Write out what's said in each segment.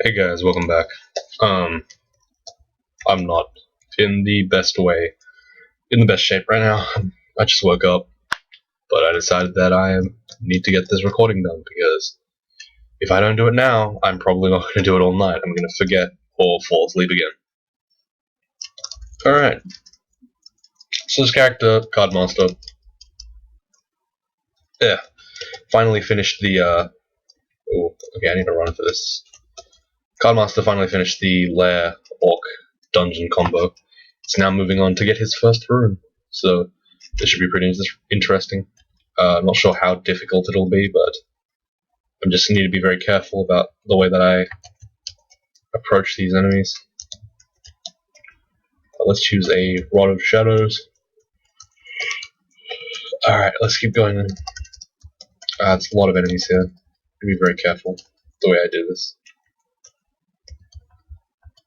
Hey guys, welcome back. I'm not in the best shape right now. I just woke up, but I decided that I need to get this recording done because if I don't do it now, I'm probably not going to do it all night. I'm going to forget or fall asleep again. Alright, so this character, CardMaster, finally finished the, oh, okay, I need to run for this. CardMaster finally finished the Lair Orc dungeon combo. It's now moving on to get his first rune, so this should be pretty interesting. I'm not sure how difficult it'll be, but I just need to be very careful about the way that I approach these enemies. Let's choose a Rod of Shadows. Alright, let's keep going then. There's a lot of enemies here. Be very careful the way I do this.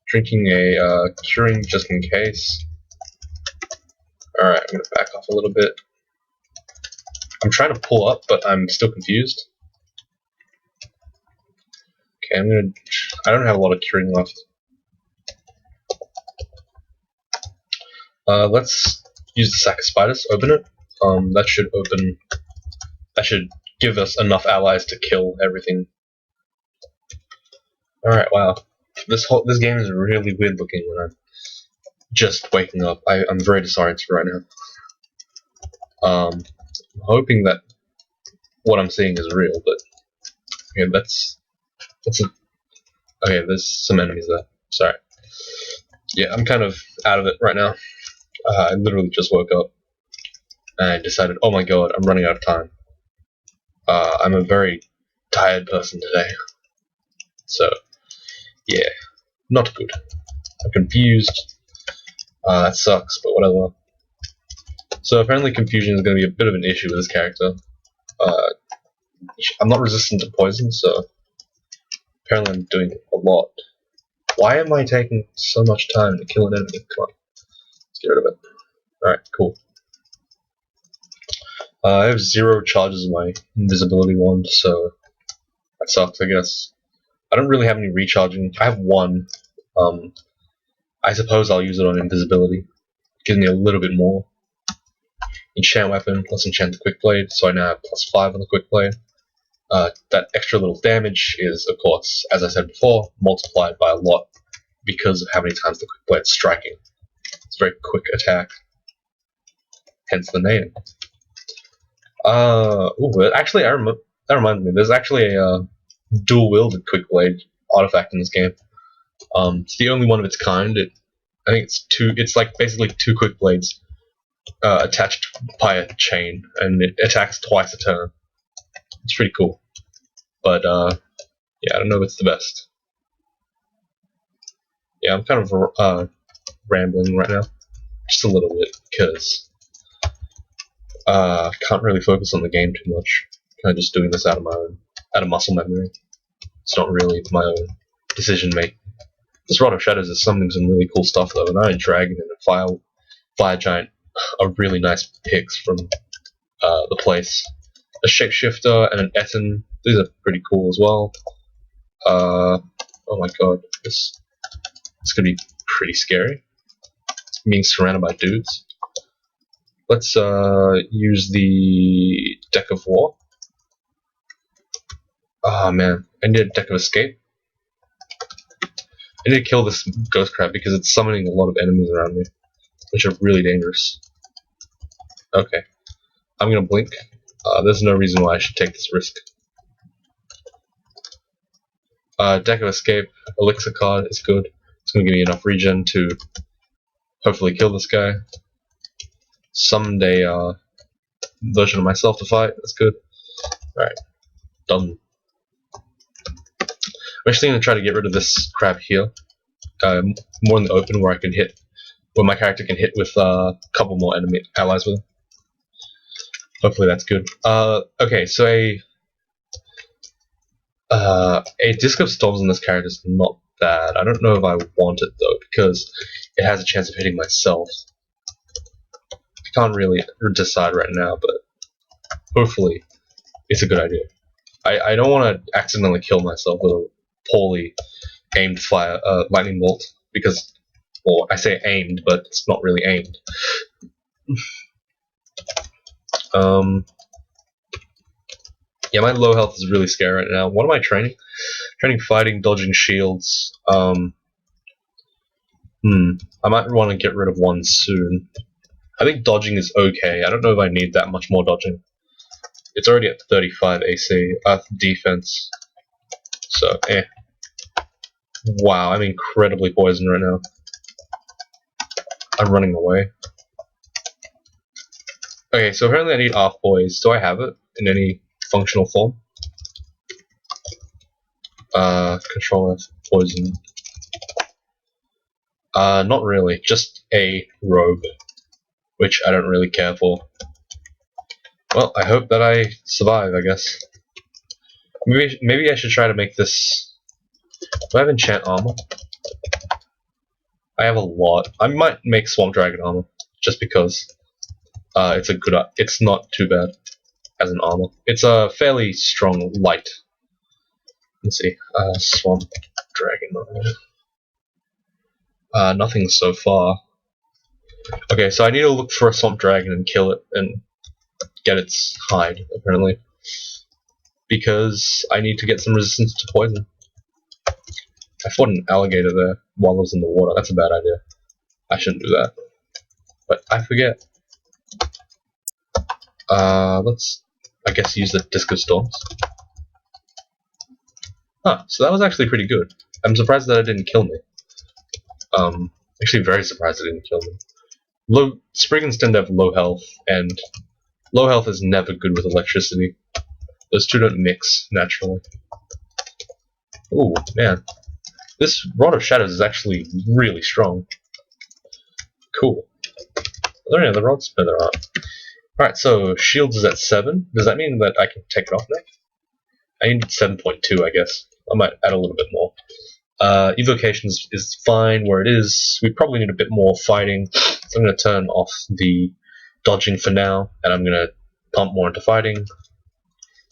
Drinking a curing just in case. Alright, I'm gonna back off a little bit. I'm trying to pull up, but I'm still confused. Okay, I don't have a lot of curing left. Let's use the sack of spiders. Open it. That should give us enough allies to kill everything. Alright, wow. This game is really weird looking when I'm just waking up. I'm very disoriented right now. I'm hoping that what I'm seeing is real, but okay, okay, there's some enemies there. Sorry. Yeah, I'm kind of out of it right now. I literally just woke up and I decided, oh my god, I'm running out of time. I'm a very tired person today. So, yeah, not good. I'm confused. That sucks, but whatever. So apparently confusion is going to be a bit of an issue with this character. I'm not resistant to poison, so apparently I'm doing a lot. Why am I taking so much time to kill an enemy? Come on, let's get rid of it. Alright, cool. I have 0 charges of my invisibility wand, so that sucks, I guess. I don't really have any recharging. I have 1. I suppose I'll use it on invisibility. It gives me a little bit more. Enchant weapon, plus enchant the quick blade, so I now have +5 on the quick blade. That extra little damage is, of course, as I said before, multiplied by a lot because of how many times the quick blade's striking. It's a very quick attack, hence the name. Actually, that reminds me, there's actually a dual-wielded quick blade artifact in this game. It's the only one of its kind. I think it's like basically 2 quick blades attached by a chain, and it attacks twice a turn. It's pretty cool. But, yeah, I don't know if it's the best. Yeah, I'm kind of rambling right now. Just a little bit, because I can't really focus on the game too much. Kind of just doing this out of muscle memory. It's not really my own decision making. This Rod of Shadows is summoning some really cool stuff though. An Iron Dragon and a Fire Giant are really nice picks from the place. A Shapeshifter and an Etten, these are pretty cool as well. Oh my god, this could be pretty scary. Being surrounded by dudes. Let's use the Deck of War. Oh man, I need a Deck of Escape. I need to kill this ghost crab because it's summoning a lot of enemies around me, which are really dangerous. Okay, I'm gonna blink. There's no reason why I should take this risk. Deck of Escape, Elixir card is good. It's gonna give me enough regen to hopefully kill this guy. Someday, version of myself to fight. That's good. Alright, done. I'm actually going to try to get rid of this crab here. More in the open where my character can hit with a couple more enemy allies with him. Hopefully that's good. Okay, so a Disc of Storms in this character is not bad. I don't know if I want it though, because it has a chance of hitting myself. I can't really decide right now, but hopefully it's a good idea. I don't want to accidentally kill myself with a poorly aimed fire, lightning bolt, because, or I say aimed, but it's not really aimed. Yeah, my low health is really scary right now. What am I training? Training fighting, dodging, shields. I might want to get rid of one soon. I think dodging is okay. I don't know if I need that much more dodging. It's already at 35 AC, defense. So, Wow, I'm incredibly poisoned right now. I'm running away. Okay, so apparently I need half poise. Do I have it in any functional form? Control F, poison. Not really. Just a robe, which I don't really care for. Well, I hope that I survive, I guess. Maybe I should try to make this... Do I have enchant armor? I have a lot. I might make Swamp Dragon armor, just because it's a good... It's not too bad as an armor. It's a fairly strong light. Let's see. Swamp Dragon armor. Nothing so far. Okay, so I need to look for a Swamp Dragon and kill it and get its hide, apparently. Because I need to get some resistance to poison. I fought an alligator there while I was in the water. That's a bad idea. I shouldn't do that. But I forget. Let's, I guess, use the Disco Storms. Huh, so that was actually pretty good. I'm surprised that it didn't kill me. Actually very surprised it didn't kill me. Spriggans tend to have low health, and low health is never good with electricity. Those two don't mix naturally. Ooh, man. This Rod of Shadows is actually really strong. Cool. Are there any other rods? No, there aren't. Alright, so shields is at 7. Does that mean that I can take it off now? I need 7.2, I guess. I might add a little bit more. Evocation is fine where it is. We probably need a bit more fighting. So I'm going to turn off the dodging for now, and I'm going to pump more into fighting.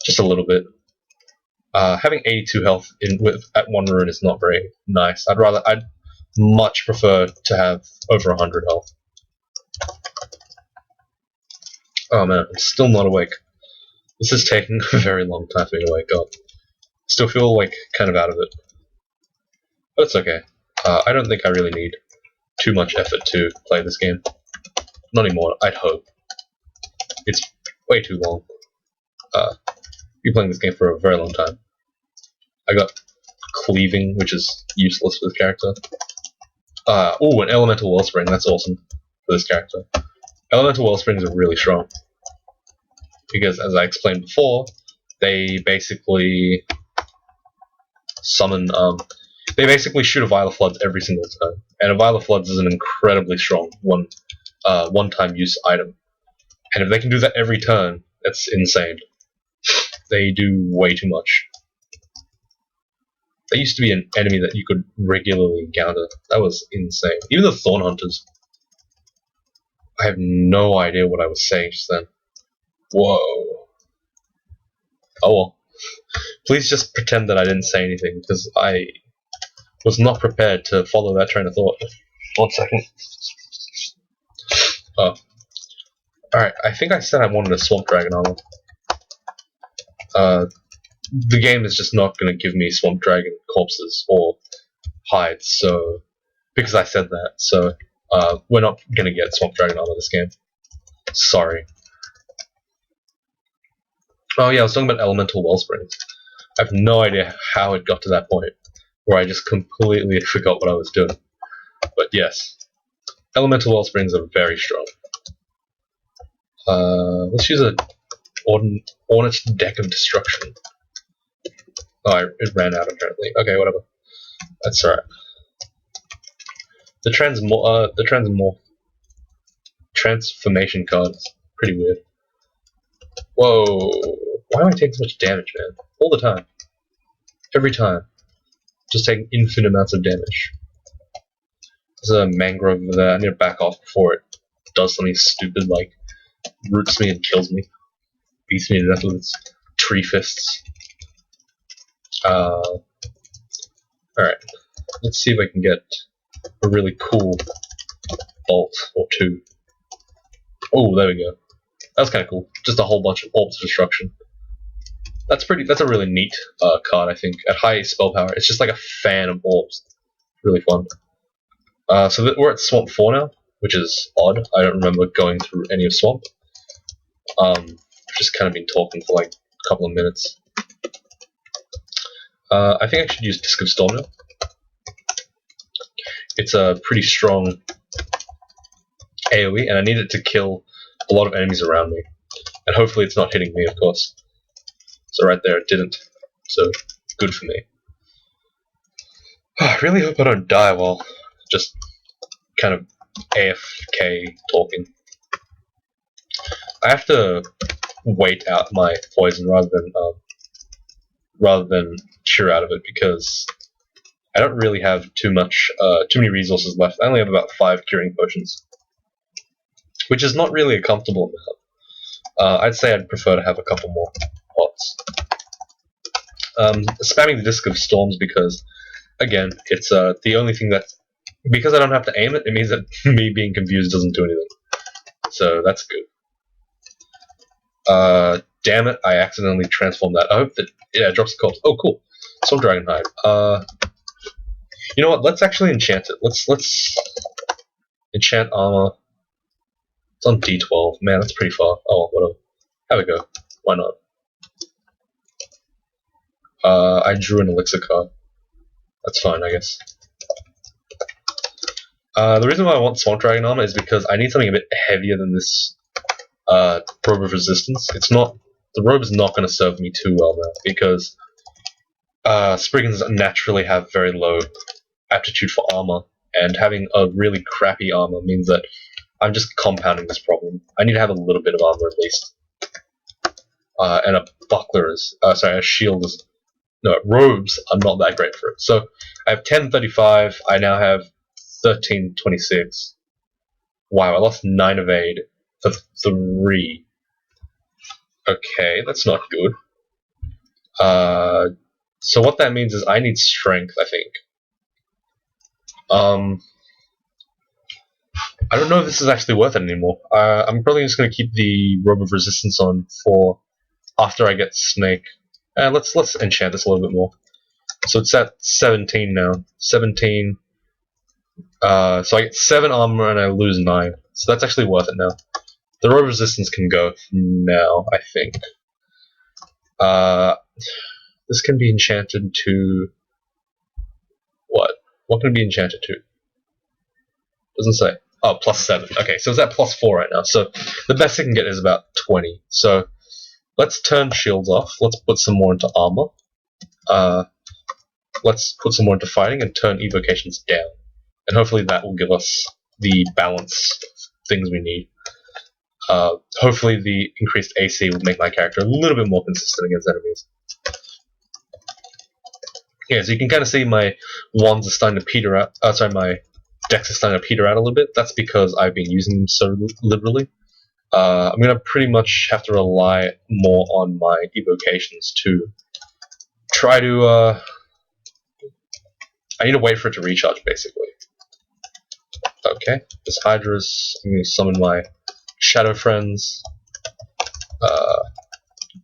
Just a little bit. Having 82 health at 1 rune is not very nice. I'd much prefer to have over 100 health. Oh man, I'm still not awake. This is taking a very long time for me to wake up. Still feel like kind of out of it. But it's okay. I don't think I really need too much effort to play this game. Not anymore, I'd hope. It's way too long. Been playing this game for a very long time. I got cleaving, which is useless for this character. Oh, an elemental wellspring, that's awesome for this character. Elemental wellsprings are really strong. Because, as I explained before, they basically summon, they basically shoot a Vial of Floods every single turn. And a Vial of Floods is an incredibly strong one-time use item. And if they can do that every turn, that's insane. They do way too much. They used to be an enemy that you could regularly encounter. That was insane. Even the Thorn Hunters. I have no idea what I was saying just then. Whoa. Oh well. Please just pretend that I didn't say anything, because I was not prepared to follow that train of thought. 1 second. Oh. Alright, I think I said I wanted a Swamp Dragon armor. The game is just not going to give me Swamp Dragon corpses or hides, so because I said that, so we're not going to get Swamp Dragon armor this game. Sorry. Oh yeah, I was talking about elemental wellsprings. I have no idea how it got to that point where I just completely forgot what I was doing. But yes, elemental wellsprings are very strong. Let's use a Ornate Deck of Destruction. Oh, it ran out apparently. Okay, whatever. That's alright. The transformation card is pretty weird. Whoa! Why do I take so much damage, man? All the time. Every time. Just taking infinite amounts of damage. There's a mangrove over there. I need to back off before it does something stupid like roots me and kills me. Beats me to death with its tree fists. Alright. let's see if I can get a really cool bolt or two. Oh, there we go. That was kind of cool. Just a whole bunch of orbs of destruction. That's a really neat card, I think. At high spell power, it's just like a fan of orbs. Really fun. So we're at Swamp 4 now, which is odd. I don't remember going through any of Swamp. I've just kind of been talking for like a couple of minutes. I think I should use Disc of Storm now. It's a pretty strong AoE, and I need it to kill a lot of enemies around me. And hopefully it's not hitting me, of course. So right there, it didn't. So, good for me. I really hope I don't die while just kind of AFK talking. I have to wait out my poison rather than cheer out of it, because I don't really have too many resources left. I only have about 5 curing potions, which is not really a comfortable amount. I'd say I'd prefer to have a couple more pots. Spamming the Disc of Storms because, again, it's the only thing that, because I don't have to aim it, it means that me being confused doesn't do anything. So that's good. Damn it, I accidentally transformed that. I hope that, yeah, it drops the corpse. Oh, cool. Soul Dragon Hide. You know what, let's actually enchant it. Let's enchant armor. It's on D12. Man, that's pretty far. Oh, whatever. Have a go. Why not? I drew an elixir card. That's fine, I guess. The reason why I want Swamp Dragon armor is because I need something a bit heavier than this robe of resistance. The robe is not going to serve me too well now, because Spriggans naturally have very low aptitude for armor, and having a really crappy armor means that I'm just compounding this problem. I need to have a little bit of armor at least. And a buckler is, sorry, a shield is, no, robes are not that great for it. So I have 1035, I now have 1326. Wow, I lost 9 evade for 3. Okay, that's not good. So what that means is I need strength, I think. I don't know if this is actually worth it anymore. I'm probably just going to keep the Robe of Resistance on for after I get Snake. Let's enchant this a little bit more. So it's at 17 now. 17. So I get 7 armor and I lose 9. So that's actually worth it now. The Robe of Resistance can go now, I think. This can be enchanted to... What? What can it be enchanted to? Doesn't say. Oh, +7. Okay, so it's at +4 right now. So the best it can get is about 20. So let's turn shields off. Let's put some more into armor. Let's put some more into fighting and turn evocations down. And hopefully that will give us the balance things we need. Hopefully the increased AC will make my character a little bit more consistent against enemies. Yeah, so you can kind of see my wands are starting to peter out. Sorry, my decks are starting to peter out a little bit. That's because I've been using them so liberally. I'm going to pretty much have to rely more on my evocations to try to... I need to wait for it to recharge, basically. Okay, this Hydra's... I'm going to summon my Shadow Friends.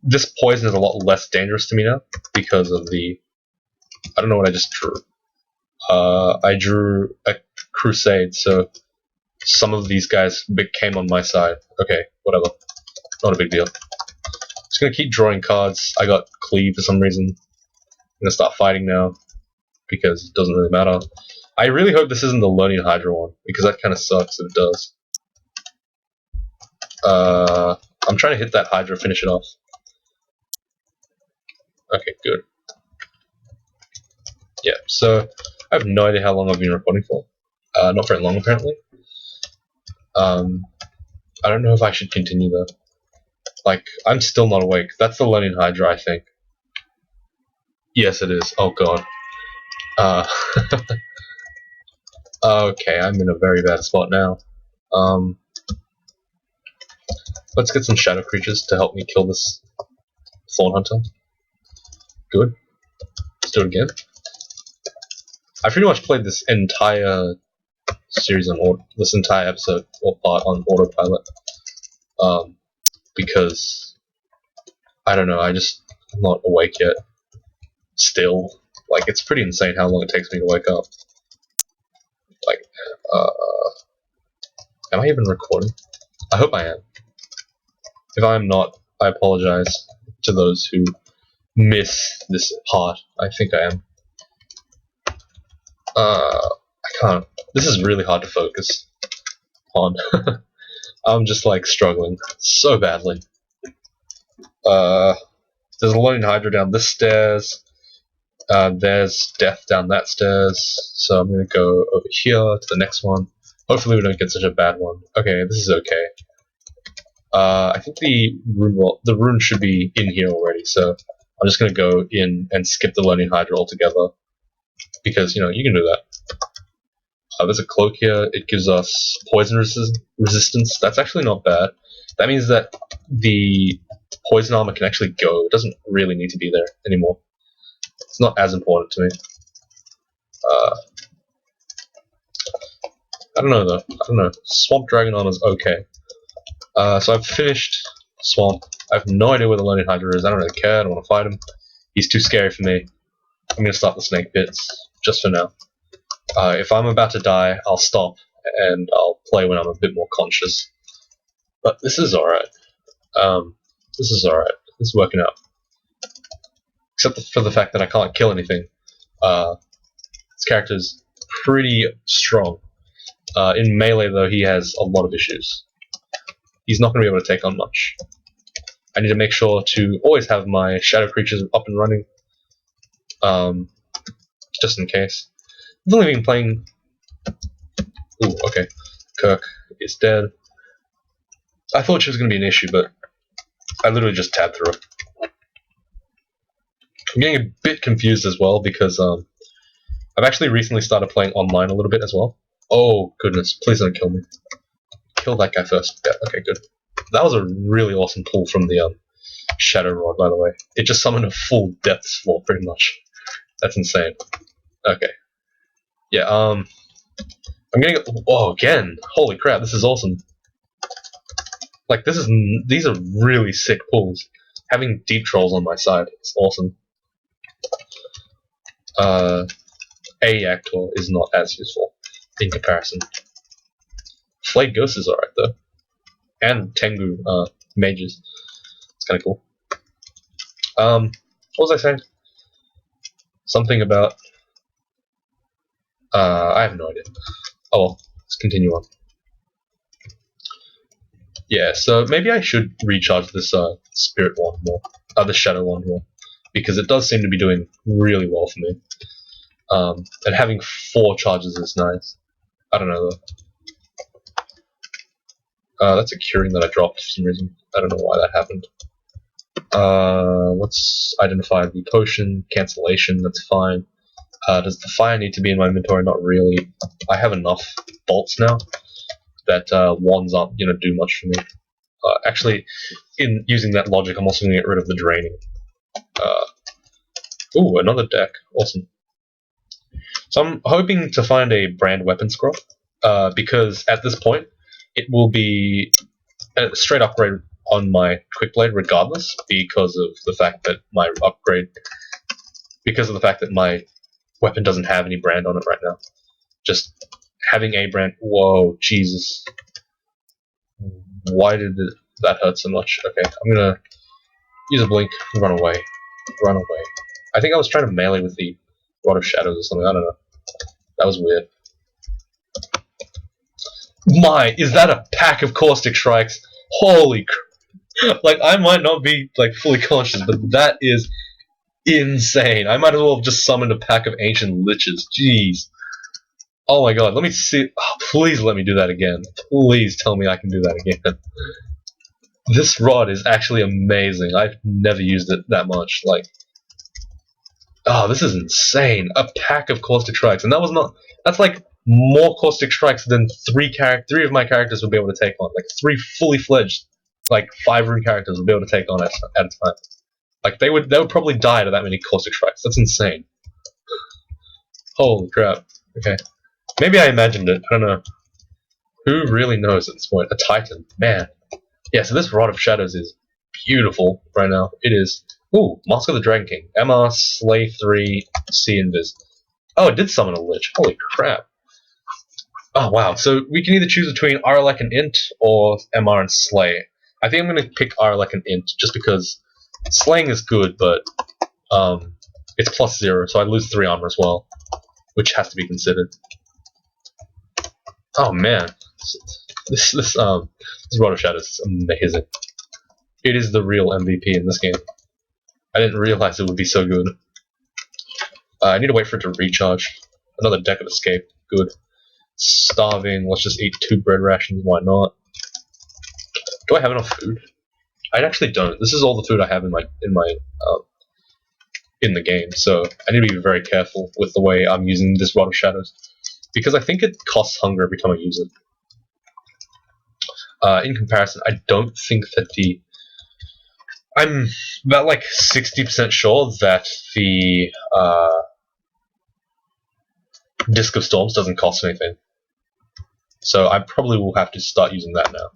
This poison is a lot less dangerous to me now, because of the... I don't know what I just drew. I drew a Crusade, so some of these guys came on my side. Okay, whatever. Not a big deal. Just gonna keep drawing cards. I got Cleave for some reason. I'm gonna start fighting now, because it doesn't really matter. I really hope this isn't the Learning Hydra one, because that kind of sucks if it does. I'm trying to hit that Hydra, finish it off. Okay, good. Yeah, so I have no idea how long I've been recording for. Not very long, apparently. I don't know if I should continue though. Like, I'm still not awake. That's the Learning Hydra, I think. Yes, it is. Oh god. Okay, I'm in a very bad spot now. Let's get some shadow creatures to help me kill this Thorn Hunter. Good. Let's do it again. I pretty much played this entire series this entire episode or part on autopilot. Because I don't know, I'm not awake yet. Still, like, it's pretty insane how long it takes me to wake up. Like, am I even recording? I hope I am. If I'm not, I apologize to those who miss this part. I think I am. I can't. This is really hard to focus on. I'm just like struggling so badly. There's a loading hydra down this stairs. There's death down that stairs. So I'm gonna go over here to the next one. Hopefully we don't get such a bad one. Okay, this is okay. I think the rune should be in here already, so I'm just gonna go in and skip the loading hydra altogether. Because, you know, you can do that. There's a cloak here. It gives us poison resistance. That's actually not bad. That means that the poison armor can actually go. It doesn't really need to be there anymore. It's not as important to me. I don't know though. I don't know. Swamp Dragon armor is okay. So I've finished Swamp. I have no idea where the Learning Hydra is. I don't really care. I don't want to fight him. He's too scary for me. I'm going to start the Snake Pits, just for now. If I'm about to die, I'll stop, and I'll play when I'm a bit more conscious. But this is alright. This is alright. It's working out. Except for the fact that I can't kill anything. This character's pretty strong. In melee, though, he has a lot of issues. He's not going to be able to take on much. I need to make sure to always have my shadow creatures up and running. Just in case. I've only been playing... Ooh, okay. Kirk is dead. I thought she was going to be an issue, but I literally just tabbed through it. I'm getting a bit confused as well, because I've actually recently started playing online a little bit as well. Oh, goodness. Please don't kill me. Kill that guy first. Yeah, okay, good. That was a really awesome pull from the Shadow Rod, by the way. It just summoned a full Depths floor, pretty much. That's insane. Okay. Yeah, I'm getting... Oh, again! Holy crap, this is awesome. Like, these are really sick pulls. Having Deep Trolls on my side is awesome. Actor is not as useful in comparison. Flayed Ghost is alright, though. And Tengu mages. It's kind of cool. What was I saying? Something about... I have no idea. Oh well, let's continue on. Yeah, so maybe I should recharge this Spirit Wand more. The Shadow Wand more. Because it does seem to be doing really well for me. And having 4 charges is nice. I don't know though. That's a curing that I dropped for some reason. I don't know why that happened. Let's identify the potion. Cancellation, that's fine. Does the fire need to be in my inventory? Not really. I have enough bolts now that wands aren't going to do much for me. Actually, in using that logic, I'm also going to get rid of the draining. Ooh, another deck. Awesome. So I'm hoping to find a brand weapon scroll, because at this point, it will be a straight upgrade on my Quick Blade regardless, because of the fact that my weapon doesn't have any brand on it right now. Just having a brand... Whoa, Jesus. Why did that hurt so much? Okay, I'm gonna use a blink, run away. Run away. I think I was trying to melee with the Rod of Shadows or something, I don't know. That was weird. My, is that a pack of Caustic Strikes? Holy crap. Like, I might not be, like, fully conscious, but that is insane. I might as well have just summoned a pack of Ancient Liches. Jeez. Oh my god, let me see. Oh, please let me do that again. Please tell me I can do that again. This rod is actually amazing. I've never used it that much. Like, oh, this is insane. A pack of Caustic Strikes. And that was not... That's like more Caustic Strikes than 3 of my characters would be able to take on. Like, 3 fully fledged, like, 5-rune characters would be able to take on at a time. Like, they would probably die to that many Caustic Strikes. That's insane. Holy crap. Okay. Maybe I imagined it. I don't know. Who really knows at this point? A Titan. Man. Yeah, so this Rod of Shadows is beautiful right now. It is. Ooh, Mask of the Dragon King. MR, Slay 3, C Invis. Oh, it did summon a Lich. Holy crap. Oh, wow. So we can either choose between Arlek and Int or MR and Slay. I think I'm going to pick Arlek and Int just because Slaying is good, but it's +0, so I lose 3 armor as well, which has to be considered. Oh man, this Rod of Shadows is amazing. It is the real MVP in this game. I didn't realize it would be so good. I need to wait for it to recharge. Another deck of escape. Good. Starving. Let's just eat 2 bread rations. Why not? Do I have enough food? I actually don't. This is all the food I have in the game, so I need to be very careful with the way I'm using this Rod of Shadows, because I think it costs hunger every time I use it. In comparison, I don't think that I'm about like 60% sure that the Disc of Storms doesn't cost anything. So I probably will have to start using that now.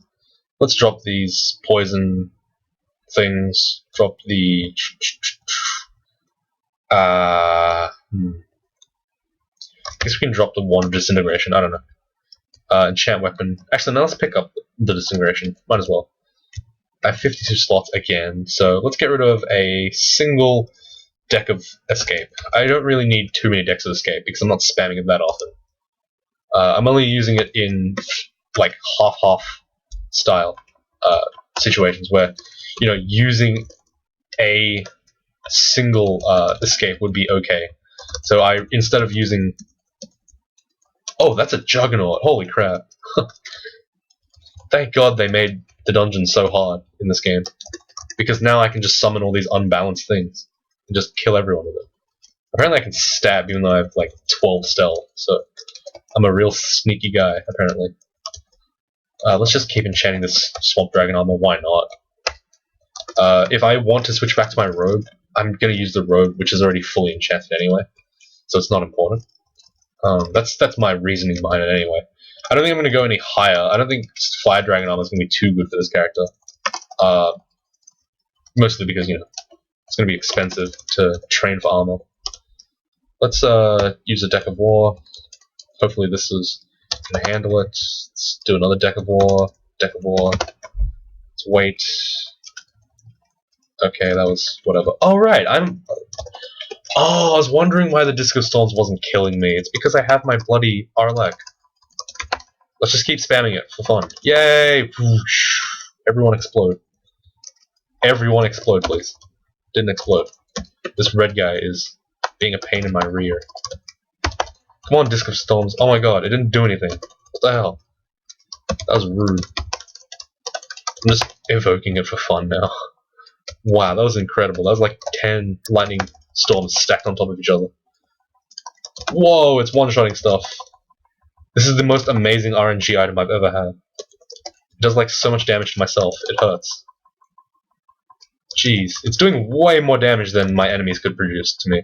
Let's drop these poison things. Drop the... I guess we can drop the one disintegration, I don't know. Enchant weapon. Actually, now let's pick up the disintegration. Might as well. I have 52 slots again, so let's get rid of a single deck of escape. I don't really need too many decks of escape because I'm not spamming it that often. I'm only using it in like half-half style situations where, you know, using a single escape would be okay. So instead of using... Oh, that's a Juggernaut! Holy crap! Thank God they made the dungeon so hard in this game, because now I can just summon all these unbalanced things and just kill everyone with it. Apparently I can stab even though I have like 12 stealth, so I'm a real sneaky guy, apparently. Let's just keep enchanting this Swamp Dragon armor, why not? If I want to switch back to my robe, I'm going to use the robe, which is already fully enchanted anyway, so it's not important. That's my reasoning behind it anyway. I don't think I'm going to go any higher. I don't think Fire Dragon armor is going to be too good for this character. Mostly because, you know, it's going to be expensive to train for armor. Let's use a Deck of War. Hopefully this is going to handle it. Let's do another Deck of War. Deck of War. Let's wait. Okay, that was whatever. Oh, right, Oh, I was wondering why the Disc of Storms wasn't killing me. It's because I have my bloody Arlek. Let's just keep spamming it for fun. Yay! Whoosh. Everyone explode. Everyone explode, please. Didn't explode. This red guy is being a pain in my rear. Come on, Disc of Storms. Oh my god, it didn't do anything. What the hell? That was rude. I'm just evoking it for fun now. Wow, that was incredible. That was like 10 lightning storms stacked on top of each other. Whoa, it's one-shotting stuff. This is the most amazing RNG item I've ever had. It does like so much damage to myself, it hurts. Jeez, it's doing way more damage than my enemies could produce to me.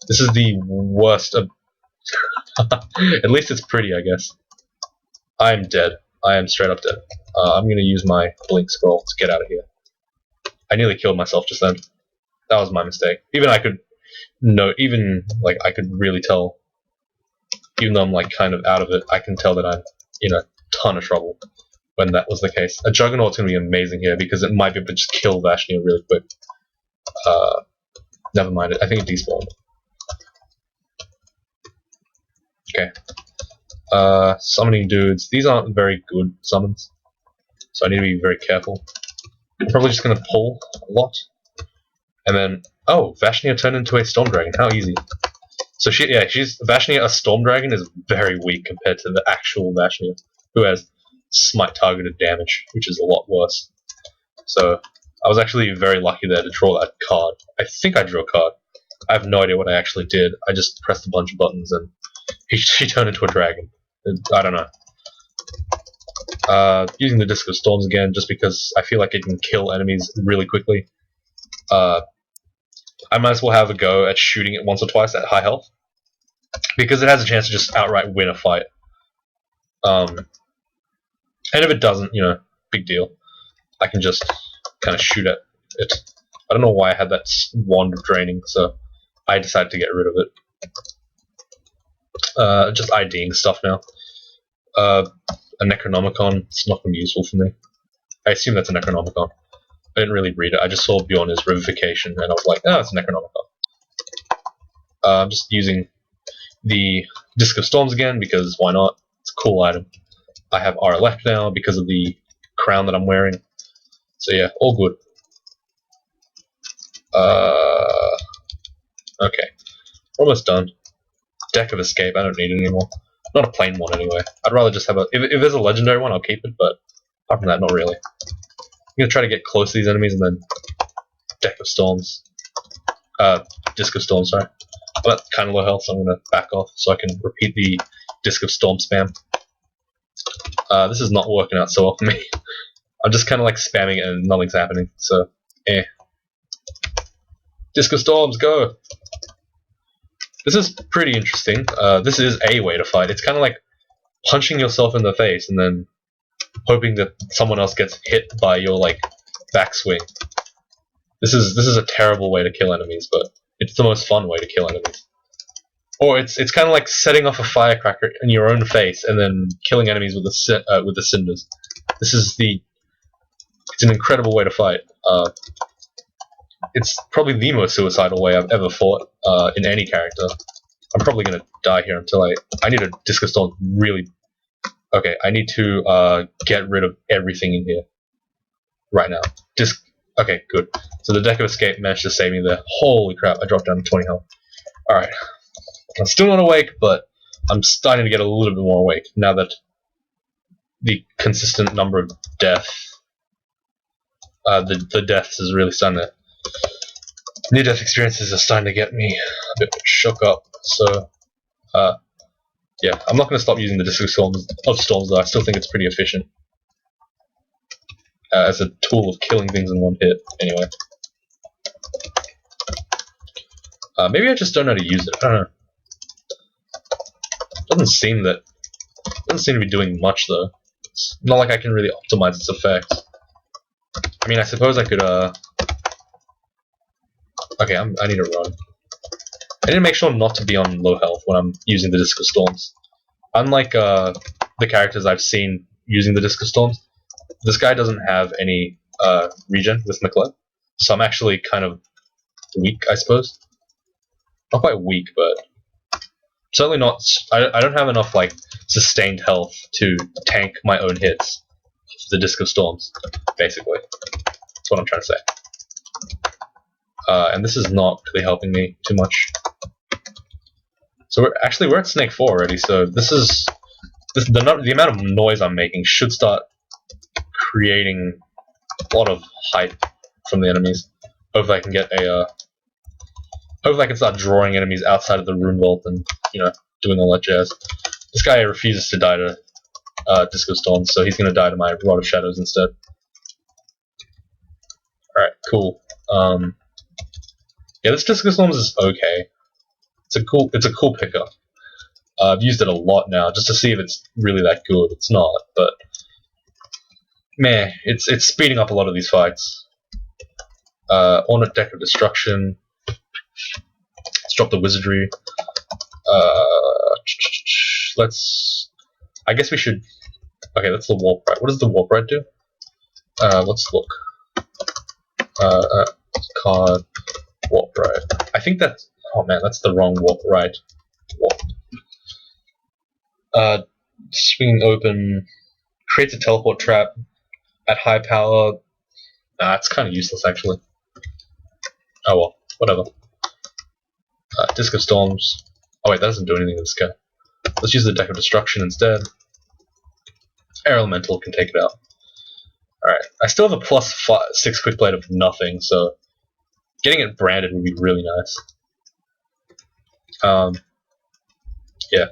This is the worst of... At least it's pretty, I guess. I'm dead. I am straight up dead. I'm gonna use my blink scroll to get out of here. I nearly killed myself just then. That was my mistake. Even I could... No, even, like, I could really tell... Even though I'm, like, kind of out of it, I can tell that I'm in a ton of trouble when that was the case. A Juggernaut's gonna be amazing here, because it might be able to just kill Vashnia really quick. Never mind it. I think it despawned. Okay. Summoning dudes. These aren't very good summons, so I need to be very careful. I'm probably just gonna pull a lot. And then... Oh! Vashnia turned into a Storm Dragon. How easy. So Vashnia, a Storm Dragon, is very weak compared to the actual Vashnia, who has smite targeted damage, which is a lot worse. So I was actually very lucky there to draw that card. I think I drew a card. I have no idea what I actually did. I just pressed a bunch of buttons and he turned into a dragon. I don't know. Using the Disc of Storms again, just because I feel like it can kill enemies really quickly. I might as well have a go at shooting it once or twice at high health. because it has a chance to just outright win a fight. And if it doesn't, you know, big deal. I can just kind of shoot at it. I don't know why I had that wand of draining, so I decided to get rid of it. Just IDing stuff now. A Necronomicon, it's not going to be useful for me. I assume that's a Necronomicon. I didn't really read it, I just saw Bjorn's Revivification, and I was like, oh, it's a Necronomicon. I'm just using the Disc of Storms again, because why not? It's a cool item. I have R left now because of the crown that I'm wearing. So yeah, all good. Okay. Almost done. Deck of Escape, I don't need it anymore. Not a plain one anyway. I'd rather just have a... If there's a legendary one, I'll keep it, but apart from that, not really. I'm gonna try to get close to these enemies and then Deck of Storms. Disc of Storms, sorry. I'm at kind of low health, so I'm gonna back off so I can repeat the Disc of Storm spam. This is not working out so well for me. I'm just kind of like spamming it and nothing's happening, so eh. Disc of Storms, go! This is pretty interesting. This is a way to fight. It's kind of like punching yourself in the face and then hoping that someone else gets hit by your like backswing. This is a terrible way to kill enemies, but it's the most fun way to kill enemies. Or it's kind of like setting off a firecracker in your own face and then killing enemies with the cinders. It's an incredible way to fight. It's probably the most suicidal way I've ever fought in any character. I'm probably gonna die here until I need a Disc of Storm really. Okay, I need to get rid of everything in here right now. Okay, good. So the Deck of Escape managed to save me there. Holy crap! I dropped down to 20 health. All right, I'm still not awake, but I'm starting to get a little bit more awake now that the consistent number of deaths, the deaths is really starting to. Near-death experiences are starting to get me a bit shook up. So, yeah, I'm not going to stop using the Disc of Storms though. I still think it's pretty efficient as a tool of killing things in one hit. Anyway, maybe I just don't know how to use it. I don't know. Doesn't seem to be doing much though. It's not like I can really optimize its effects. I mean, I suppose I could. Okay, I need to run. I need to make sure not to be on low health when I'm using the Disc of Storms. Unlike the characters I've seen using the Disc of Storms, this guy doesn't have any regen with McLeod, so I'm actually kind of weak, I suppose. Not quite weak, but certainly not. I don't have enough like sustained health to tank my own hits with the Disc of Storms, basically. That's what I'm trying to say. And this is not really helping me too much. So we're at Snake 4 already. So the amount of noise I'm making should start creating a lot of hype from the enemies. Hopefully I can get a. Hopefully I can start drawing enemies outside of the rune vault and doing all that jazz. This guy refuses to die to Disc of Storms, so he's gonna die to my Rod of Shadows instead. All right, cool. Yeah, this Disc of Storms is okay. It's a cool pickup. I've used it a lot now just to see if it's really that good. It's not, but meh, it's speeding up a lot of these fights. Ornate Deck of Destruction. Let's drop the Wizardry. I guess we should. Okay, that's the Warp Rite. What does the Warp Rite do? Let's look. Card Warp Rite. I think that's. Oh man, that's the wrong Warp Rite. Swinging open creates a teleport trap at high power. It's kind of useless actually. Oh well, whatever. Disc of Storms. Oh wait, that doesn't do anything to this guy. Let's use the Deck of Destruction instead. Air Elemental can take it out. Alright, I still have a +6 Quick Blade of nothing, so getting it branded would be really nice. Yeah.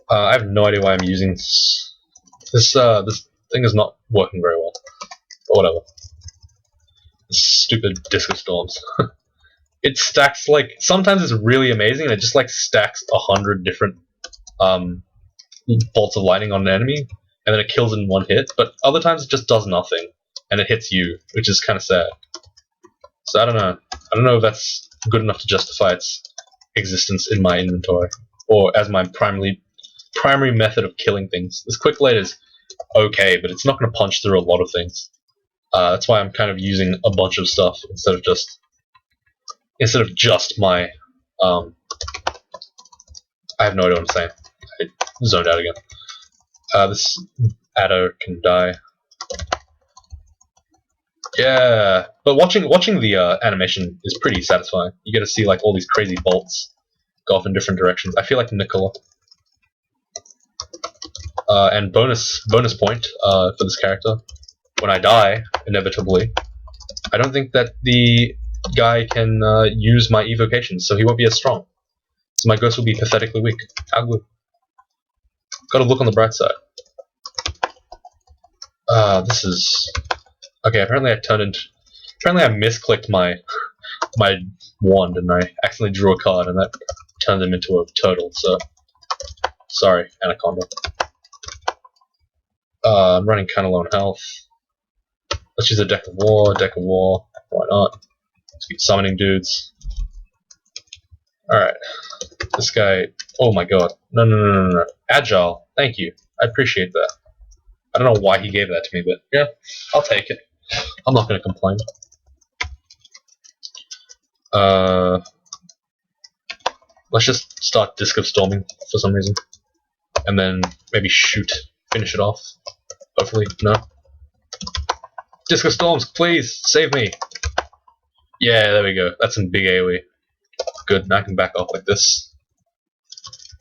I have no idea why I'm using this. This thing is not working very well. But whatever. This stupid Disc of Storms. it stacks, like, sometimes it's really amazing and it just like stacks 100 different bolts of lightning on an enemy and then it kills in one hit, but other times it just does nothing and it hits you, which is kind of sad. So I don't know if that's good enough to justify its existence in my inventory or as my primary method of killing things. This quick blade is okay, but it's not going to punch through a lot of things. That's why I'm kind of using a bunch of stuff instead of just my. I have no idea what I'm saying. I zoned out again. This adder can die. Yeah, but watching the animation is pretty satisfying. You get to see like all these crazy bolts go off in different directions. I feel like Nicola. And bonus point for this character. When I die, inevitably, I don't think that the guy can use my evocation, so he won't be as strong. So my ghost will be pathetically weak. How good. Gotta look on the bright side. This is... Okay, apparently I misclicked my wand and I accidentally drew a card and that turned him into a turtle, so... Sorry, Anaconda. I'm running kinda low on health. Let's use a deck of war, why not? Let's keep summoning dudes. Alright. This guy, oh my god. No. Agile, thank you. I appreciate that. I don't know why he gave that to me, but yeah, I'll take it. I'm not gonna complain. Let's just start Disc of Storming for some reason. And then maybe finish it off. Hopefully, no. Disc of Storms, please, save me! Yeah, there we go. That's some big AoE. Good, now I can back off like this.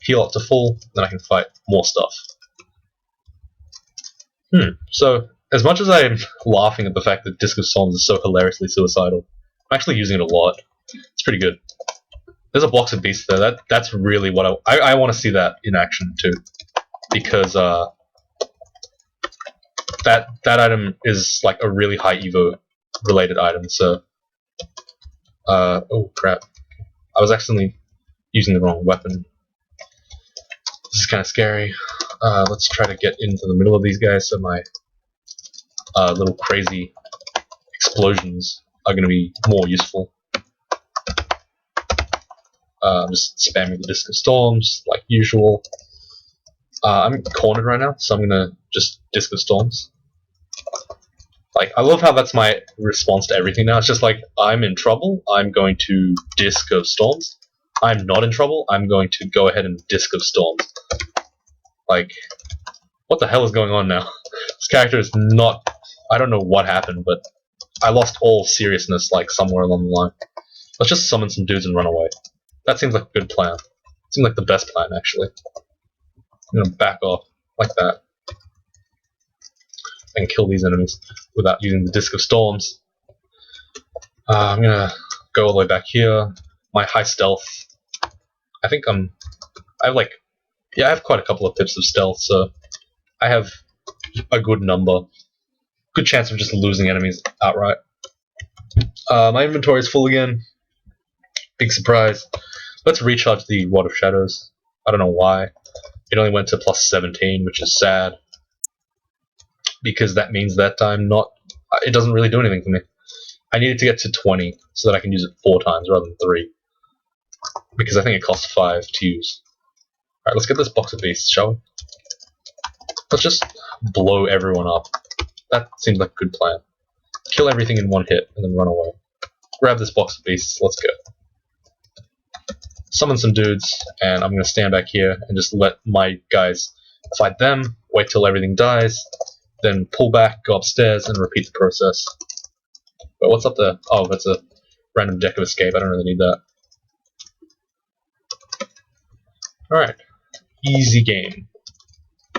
Heal up to full, then I can fight more stuff. So, as much as I'm laughing at the fact that Disc of Storms is so hilariously suicidal, I'm actually using it a lot. It's pretty good. There's a box of beasts there. That's really what I want to see that in action too, because that item is like a really high Evo related item. So, oh crap, I was accidentally using the wrong weapon. This is kind of scary. Let's try to get into the middle of these guys so my little crazy explosions are going to be more useful. Just spamming the Disc of Storms like usual. I'm cornered right now, so I'm going to just Disc of Storms. Like, I love how that's my response to everything now. It's just like, I'm in trouble, I'm going to Disc of Storms. I'm not in trouble, I'm going to go ahead and Disc of Storms. Like, what the hell is going on now? This character is not... I don't know what happened, but I lost all seriousness, like, somewhere along the line. Let's just summon some dudes and run away. That seems like a good plan. Seems like the best plan, actually. I'm gonna back off, like that. And kill these enemies without using the Disc of Storms. I'm gonna go all the way back here. My high stealth... I think I have quite a couple of pips of stealth, so I have a good number. Good chance of just losing enemies outright. My inventory is full again. Big surprise. Let's recharge the Ward of Shadows. I don't know why. It only went to plus 17, which is sad. Because that means that it doesn't really do anything for me. I needed to get to 20 so that I can use it 4 times rather than 3. Because I think it costs 5 to use. Alright, let's get this box of beasts, shall we? Let's just blow everyone up. That seems like a good plan. Kill everything in one hit and then run away. Grab this box of beasts, let's go. Summon some dudes, and I'm going to stand back here and just let my guys fight them, wait till everything dies, then pull back, go upstairs, and repeat the process. But what's up there? Oh, that's a random deck of escape, I don't really need that. Alright, easy game.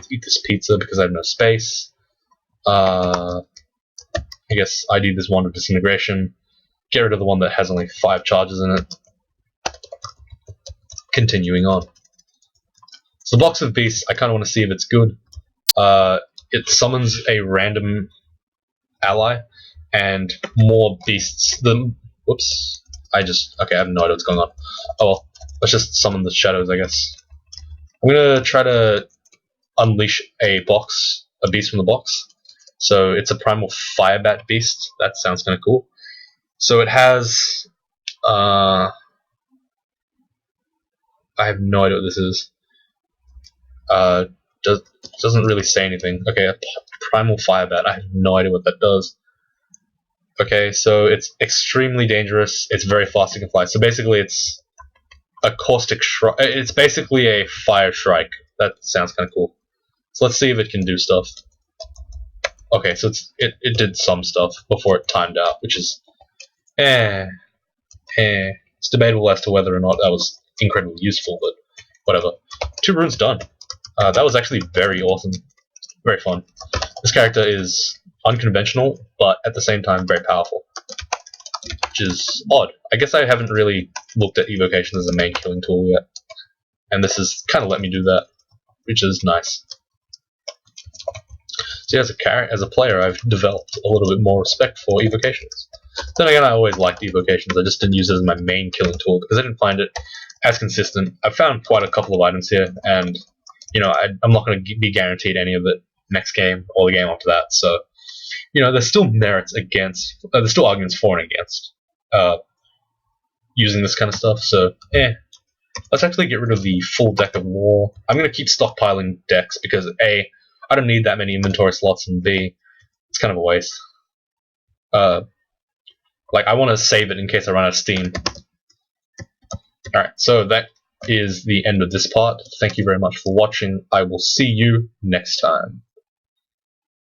Eat this pizza because I have no space. I guess I do this one of disintegration. Get rid of the one that has only 5 charges in it. Continuing on. So the box of beasts, I kind of want to see if it's good. It summons a random ally and more beasts. Whoops. Okay, I have no idea what's going on. Oh well, let's just summon the shadows, I guess. I'm gonna try to unleash a beast from the box. So it's a primal firebat beast. That sounds kind of cool. So it has, I have no idea what this is. Doesn't really say anything. Okay, a primal firebat. I have no idea what that does. Okay, so it's extremely dangerous. It's very fast. It can fly. So basically, it's a caustic strike. It's basically a fire strike. That sounds kind of cool. So let's see if it can do stuff. Okay, so it did some stuff before it timed out, which is It's debatable as to whether or not that was incredibly useful, but whatever. 2 runes done. That was actually very awesome. Very fun. This character is unconventional, but at the same time very powerful. Which is odd. I guess I haven't really looked at evocation as a main killing tool yet. And this has kind of let me do that, which is nice. So yeah, as a player, I've developed a little bit more respect for evocations. Then again, I always liked evocations. I just didn't use it as my main killing tool because I didn't find it as consistent. I've found quite a couple of items here, and you know, I'm not going to be guaranteed any of it next game or the game after that. So, you know, there's still merits against. There's still arguments for and against using this kind of stuff. So, let's actually get rid of the full deck of war. I'm going to keep stockpiling decks because A, I don't need that many inventory slots, and B, it's kind of a waste. Like, I want to save it in case I run out of steam. Alright, so that is the end of this part. Thank you very much for watching. I will see you next time.